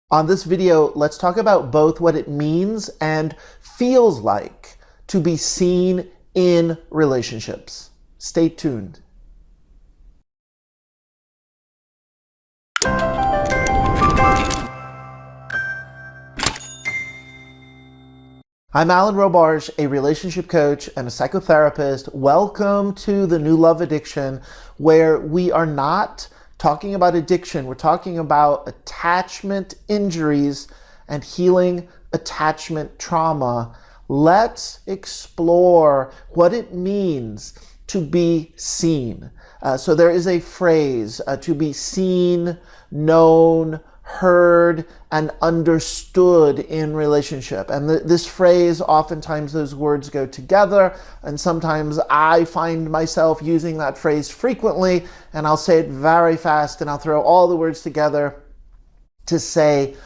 On this video, let's talk about both what it means and feels like to be seen in relationships. Stay tuned. I'm Alan Robarge, a relationship coach and a psychotherapist. Welcome to the New Love Addiction, where we are not talking about addiction. We're talking about attachment injuries and healing attachment trauma. Let's explore what it means to be seen. So there is a phrase, to be seen, known, heard, and understood in relationship. And this phrase, oftentimes those words go together, and sometimes I find myself using that phrase frequently, and I'll say it very fast, and I'll throw all the words together to say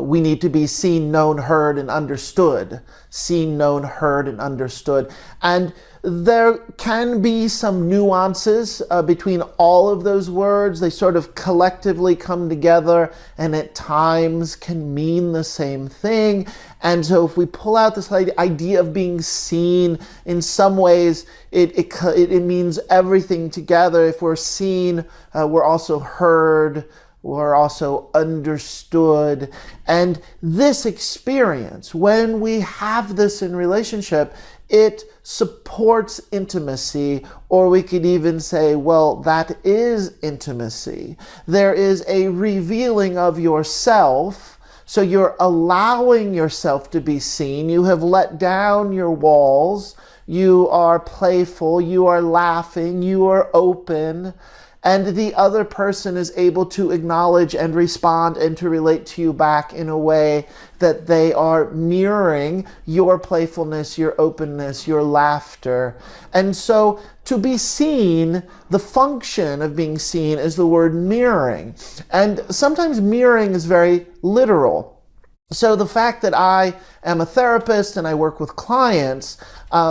we need to be seen, known, heard, and understood. Seen, known, heard, and understood. And there can be some nuances between all of those words. They sort of collectively come together and at times can mean the same thing. And so if we pull out this idea of being seen, in some ways it means everything together. If we're seen, we're also heard, we're also understood. And this experience, when we have this in relationship, it supports intimacy, or we could even say, well, that is intimacy. There is a revealing of yourself, so you're allowing yourself to be seen. You have let down your walls. You are playful. You are laughing. You are open. And the other person is able to acknowledge and respond and to relate to you back in a way that they are mirroring your playfulness, your openness, your laughter. And so to be seen, the function of being seen is the word mirroring. And sometimes mirroring is very literal. So the fact that I am a therapist and I work with clients,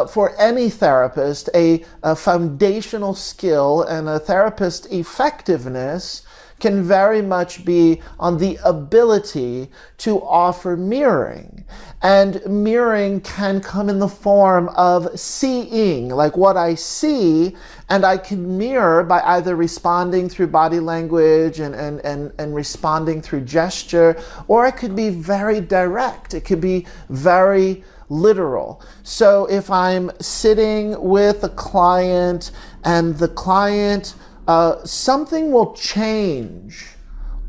for any therapist, a foundational skill and a therapist effectiveness can very much be on the ability to offer mirroring. And mirroring can come in the form of seeing, like what I see, and I can mirror by either responding through body language and responding through gesture, or it could be very direct. It could be very literal. So if I'm sitting with a client and the client, something will change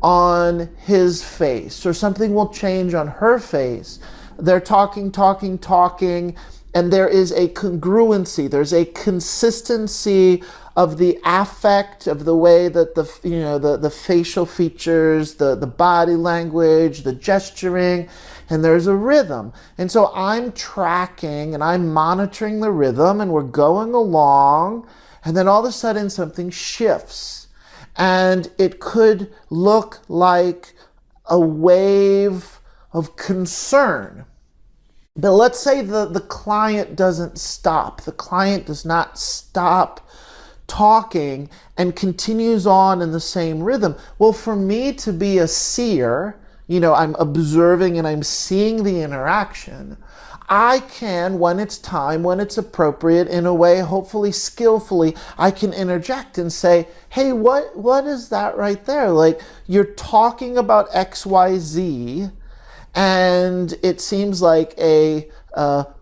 on his face or something will change on her face. They're talking, and there is a congruency. There's a consistency of the affect, of the way that the facial features, the body language, the gesturing, and there's a rhythm. And so I'm tracking and I'm monitoring the rhythm, and we're going along, and then all of a sudden something shifts. And it could look like a wave of concern. But let's say the client doesn't stop. The client does not stop talking and continues on in the same rhythm. Well, for me to be a seer, I'm observing and I'm seeing the interaction. I can, when it's time, when it's appropriate, in a way, hopefully skillfully, I can interject and say, hey, what is that right there? Like, you're talking about XYZ, and it seems like a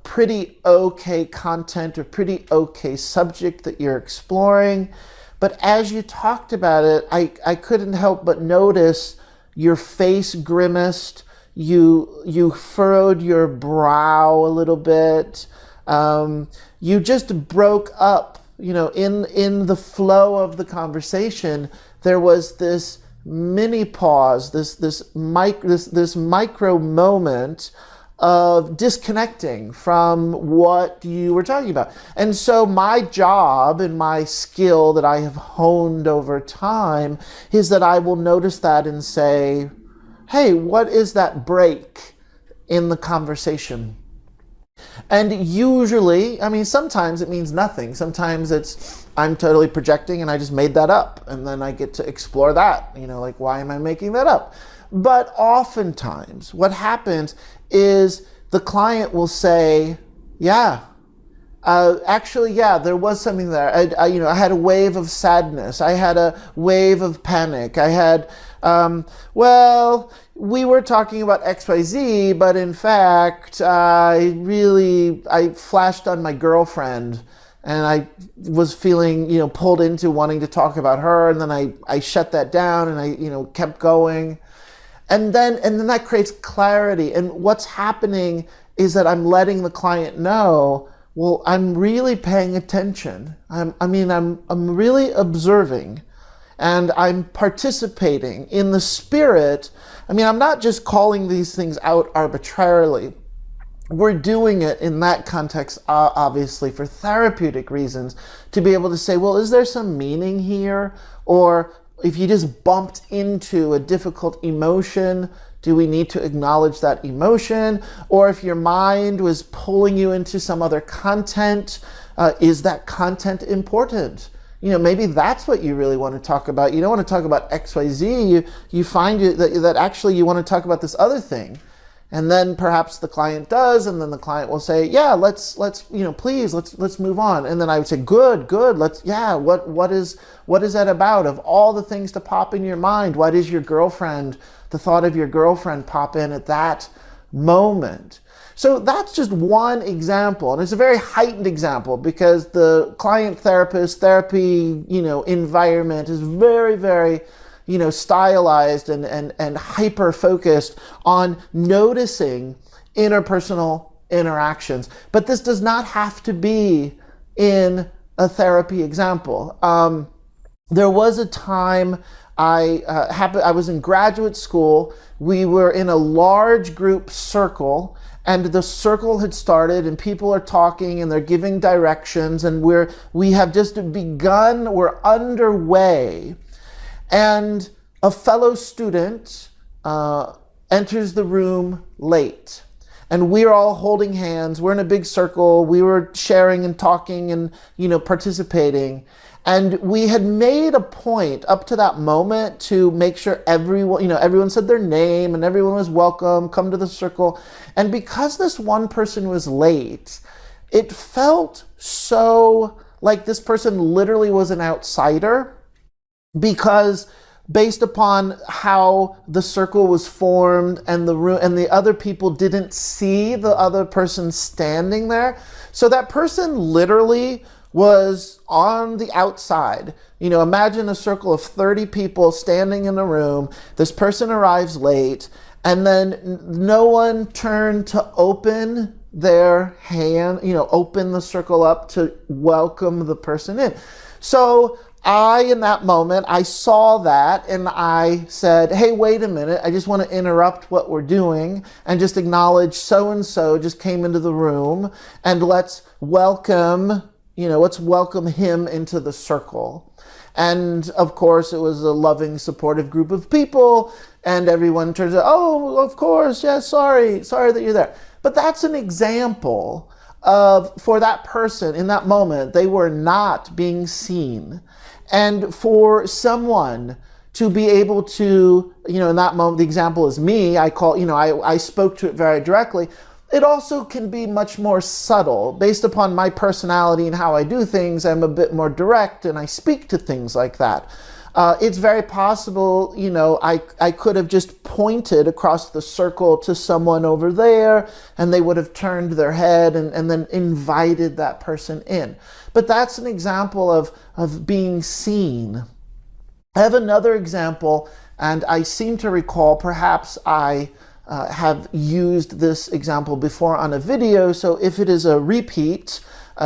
pretty okay content or pretty okay subject that you're exploring. But as you talked about it, I couldn't help but notice your face grimaced, you furrowed your brow a little bit, you just broke up, in the flow of the conversation. There was this mini pause, this micro moment of disconnecting from what you were talking about. And so my job and my skill that I have honed over time is that I will notice that and say, hey, what is that break in the conversation? And usually, sometimes it means nothing. Sometimes it's, I'm totally projecting and I just made that up. And then I get to explore that, like, why am I making that up? But oftentimes what happens is the client will say, yeah, actually, yeah, there was something there. I had a wave of sadness. I had a wave of panic. I had, well, we were talking about XYZ, but in fact, I flashed on my girlfriend, and I was feeling, pulled into wanting to talk about her, and then I shut that down, and I, kept going. And then that creates clarity. And what's happening is that I'm letting the client know, well, I'm really paying attention. I'm really observing, and I'm participating in the spirit. I'm not just calling these things out arbitrarily. We're doing it in that context, obviously, for therapeutic reasons, to be able to say, well, is there some meaning here? Or if you just bumped into a difficult emotion, do we need to acknowledge that emotion? Or if your mind was pulling you into some other content, is that content important? Maybe that's what you really want to talk about. You don't want to talk about XYZ. You find that actually you want to talk about this other thing. And then perhaps the client does, and then the client will say, yeah, let's please, let's move on. And then I would say, good, what is that about? Of all the things to pop in your mind, why does the thought of your girlfriend pop in at that moment? So that's just one example, and it's a very heightened example because the client therapy, environment is very, very, stylized and hyper focused on noticing interpersonal interactions. But this does not have to be in a therapy example. There was a time I was in graduate school. We were in a large group circle, and the circle had started, and people are talking and they're giving directions, and we have just begun, we're underway. And a fellow student enters the room late. And we're all holding hands. We're in a big circle. We were sharing and talking and, participating. And we had made a point up to that moment to make sure everyone said their name and everyone was welcome, come to the circle. And because this one person was late, it felt so like this person literally was an outsider. Because based upon how the circle was formed and the room and the other people didn't see the other person standing there. So that person literally was on the outside. Imagine a circle of 30 people standing in a room. This person arrives late, and then no one turned to open their hand, open the circle up to welcome the person in. So in that moment, I saw that and I said, hey, wait a minute. I just want to interrupt what we're doing and just acknowledge so-and-so just came into the room, and let's welcome him into the circle. And of course, it was a loving, supportive group of people, and everyone turns out, oh, of course, yeah, sorry that you're there. But that's an example of, for that person in that moment, they were not being seen. And for someone to be able to, in that moment, the example is me, I spoke to it very directly. It also can be much more subtle. Based upon my personality and how I do things, I'm a bit more direct and I speak to things like that. It's very possible, I could have just pointed across the circle to someone over there and they would have turned their head and then invited that person in. But that's an example of being seen. I have another example, and I seem to recall, perhaps I have used this example before on a video, so if it is a repeat,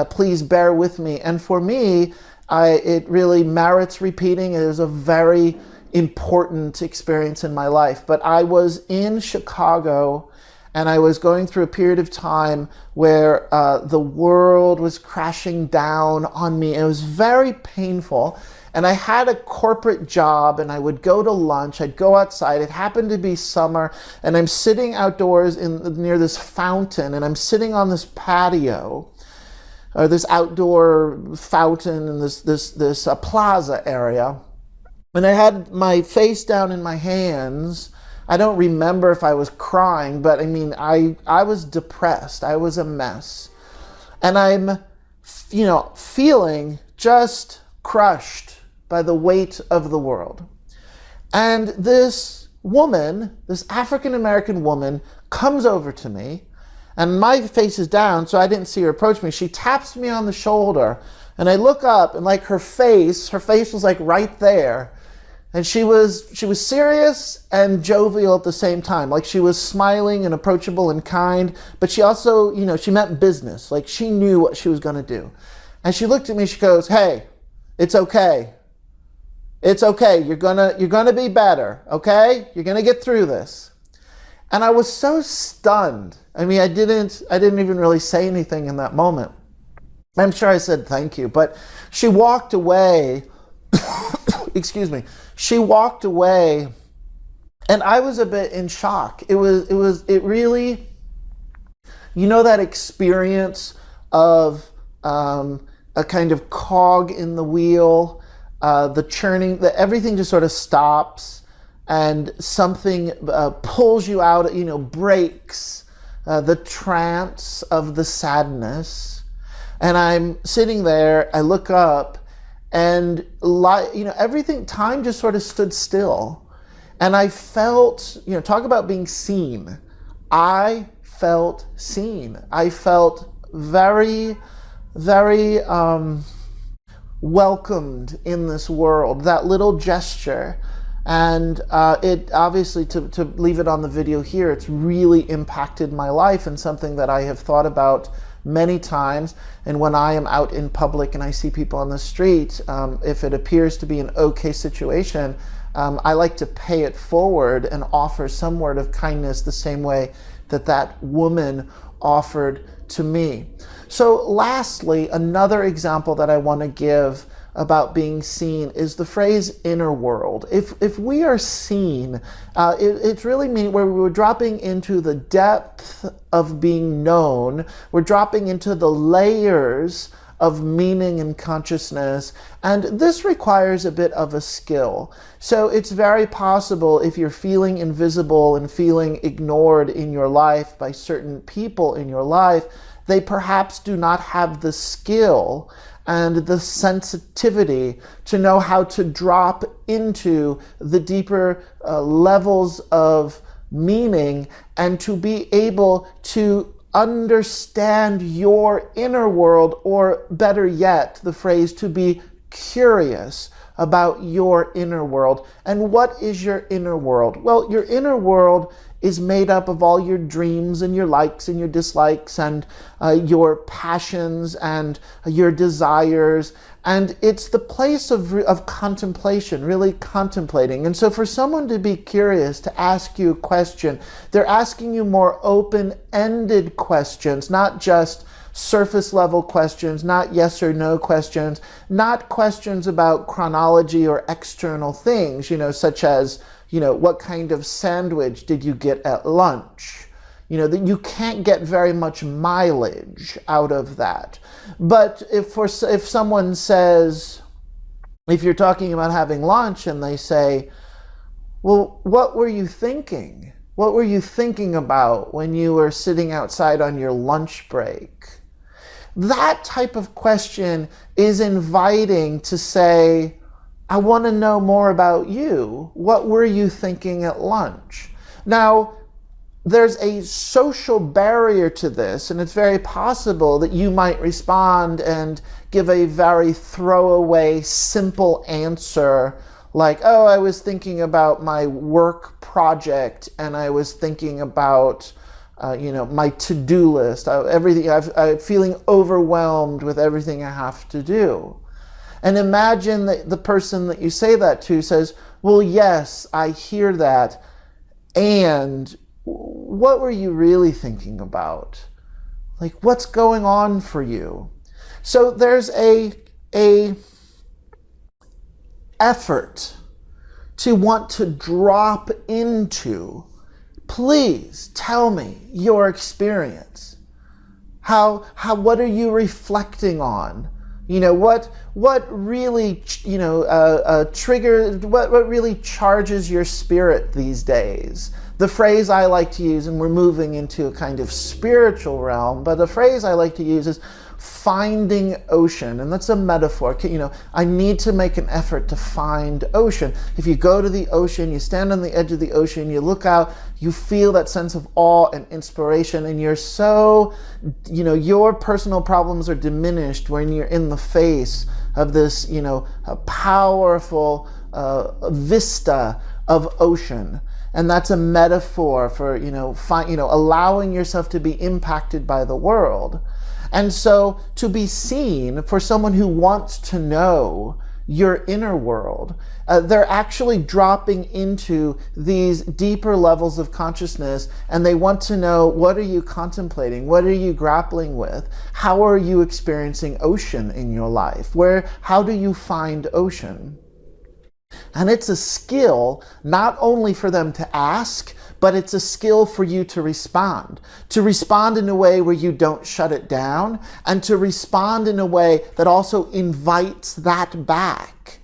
please bear with me. And for me, it really merits repeating. It is a very important experience in my life. But I was in Chicago, and I was going through a period of time where the world was crashing down on me. It was very painful. And I had a corporate job, and I would go to lunch. I'd go outside. It happened to be summer, and I'm sitting outdoors near this fountain, and I'm sitting on this patio, or this outdoor fountain in this plaza area. And I had my face down in my hands. I don't remember if I was crying, but I mean, I was depressed. I was a mess. And I'm, feeling just crushed by the weight of the world. And this woman, this African-American woman, comes over to me, and my face is down, so I didn't see her approach me. She taps me on the shoulder, and I look up, and like her face was like right there. And she was serious and jovial at the same time. Like she was smiling and approachable and kind, but she also, she meant business. Like she knew what she was going to do. And she looked at me, she goes, "Hey, it's okay. It's okay. You're gonna be better, okay? You're gonna get through this." And I was so stunned. I mean, I didn't even really say anything in that moment. I'm sure I said thank you, but she walked away. Excuse me. She walked away, and I was a bit in shock. It really, that experience of a kind of cog in the wheel, the churning, everything just sort of stops, and something pulls you out, breaks the trance of the sadness. And I'm sitting there, I look up, and everything, time just sort of stood still. And I felt, talk about being seen. I felt seen. I felt very, very welcomed in this world. That little gesture. And it obviously, to leave it on the video here, it's really impacted my life, and something that I have thought about many times. And when I am out in public and I see people on the street, if it appears to be an okay situation, I like to pay it forward and offer some word of kindness the same way that woman offered to me. So lastly, another example that I want to give about being seen is the phrase inner world. If we are seen, it's really meaning where we're dropping into the depth of being known, we're dropping into the layers of meaning and consciousness, and this requires a bit of a skill. So it's very possible, if you're feeling invisible and feeling ignored in your life by certain people in your life, they perhaps do not have the skill and the sensitivity to know how to drop into the deeper levels of meaning, and to be able to understand your inner world, or better yet, the phrase to be curious about your inner world. And what is your inner world? Well, your inner world is made up of all your dreams and your likes and your dislikes and your passions and your desires. And it's the place of contemplation, really contemplating. And so for someone to be curious, to ask you a question, they're asking you more open-ended questions, not just surface level questions, not yes or no questions, not questions about chronology or external things, such as, what kind of sandwich did you get at lunch? That you can't get very much mileage out of that. But if someone says, if you're talking about having lunch and they say, well, what were you thinking? What were you thinking about when you were sitting outside on your lunch break? That type of question is inviting to say, I want to know more about you. What were you thinking at lunch? Now, there's a social barrier to this, and it's very possible that you might respond and give a very throwaway, simple answer like, oh, I was thinking about my work project, and I was thinking about my to-do list, everything. I'm feeling overwhelmed with everything I have to do. And imagine that the person that you say that to says, well, yes, I hear that. And what were you really thinking about? Like, what's going on for you? So there's a effort to want to drop into, please tell me your experience. What are you reflecting on? what really, triggers, what really charges your spirit these days? The phrase I like to use, and we're moving into a kind of spiritual realm, but the phrase I like to use is finding ocean. And that's a metaphor. I need to make an effort to find ocean. If you go to the ocean, you stand on the edge of the ocean, you look out, you feel that sense of awe and inspiration, and you're so, your personal problems are diminished when you're in the face of this, a powerful vista of ocean. And that's a metaphor for, allowing yourself to be impacted by the world. And so to be seen, for someone who wants to know your inner world, they're actually dropping into these deeper levels of consciousness, and they want to know, what are you contemplating? What are you grappling with? How are you experiencing ocean in your life? How do you find ocean? And it's a skill not only for them to ask, but it's a skill for you to respond in a way where you don't shut it down, and to respond in a way that also invites that back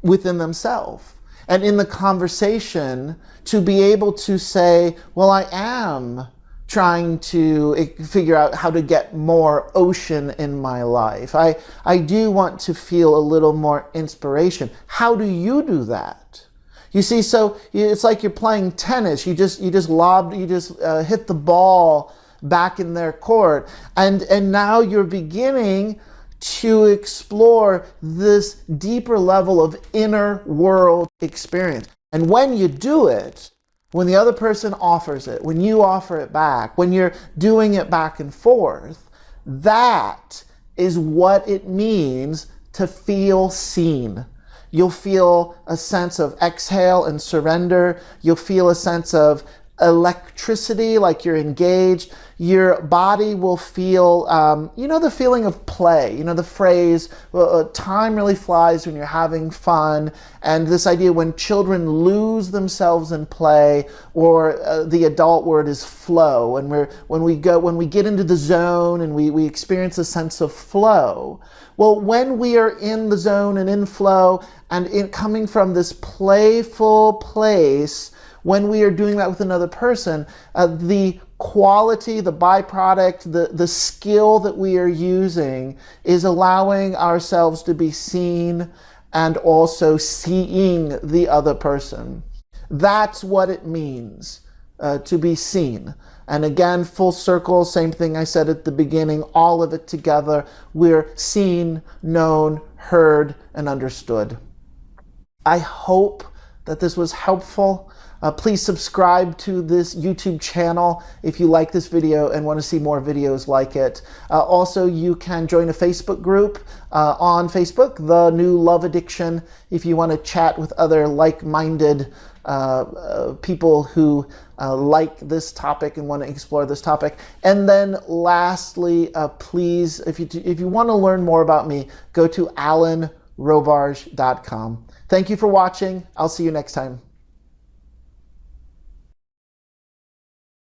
within themselves. And in the conversation, to be able to say, well, I am trying to figure out how to get more ocean in my life. I do want to feel a little more inspiration. How do you do that? You see, so it's like you're playing tennis. You just hit the ball back in their court, and now you're beginning to explore this deeper level of inner world experience. And when you do it, when the other person offers it, when you offer it back, when you're doing it back and forth, that is what it means to feel seen. You'll feel a sense of exhale and surrender. You'll feel a sense of electricity, like you're engaged. Your body will feel, the feeling of play. The phrase, time really flies when you're having fun. And this idea when children lose themselves in play, or the adult word is flow. And when we get into the zone and we experience a sense of flow. Well, when we are in the zone and in flow and coming from this playful place, when we are doing that with another person, the quality, the byproduct, the skill that we are using is allowing ourselves to be seen and also seeing the other person. That's what it means to be seen. And again, full circle, same thing I said at the beginning, all of it together. We're seen, known, heard, and understood. I hope that this was helpful. Please subscribe to this YouTube channel if you like this video and want to see more videos like it. Also, you can join a Facebook group on Facebook, The New Love Addiction, if you want to chat with other like-minded people who like this topic and want to explore this topic. And then lastly, please, if you want to learn more about me, go to alanrobarge.com. Thank you for watching. I'll see you next time.